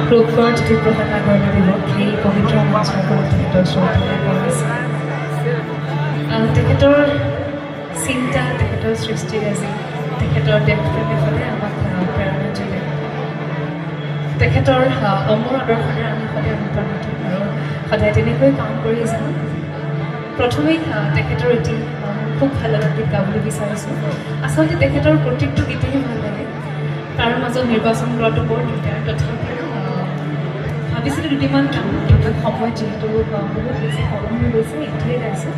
ৰূপগড় জ্যোতিপ্ৰসাদ আগৰৱালা সেই পবিত্ৰ মঞ্চৰ পৰা তেখেতৰ শ্ৰদ্ধাৰে কৰিছে তেখেতৰ চিন্তা তেখেতৰ সৃষ্টিৰাজি তেখেতৰ দেশপ্ৰেমে ফালে আমাক প্ৰেৰণা যোগায় তেখেতৰ অমৰ আদৰ্শৰে আমি সদায় অনুপ্ৰাণিত আৰু সদায় তেনেকৈ কাম কৰি যাওঁ প্ৰথমেই তেখেতৰ এটি খুব ভাল লগা গীত গাবলৈ বিচাৰিছোঁ আচলতে তেখেতৰ প্ৰত্যেকটো গীতেই ভাল লাগে তাৰ মাজত নিৰ্বাচন কৰাটো বৰ দিগদাৰ তথাপিও ভাবিছিলোঁ দুটিমান কাম সময় যিহেতু বহুত বেছি সলনি হৈ গৈছে এইটোৱে গাইছোঁ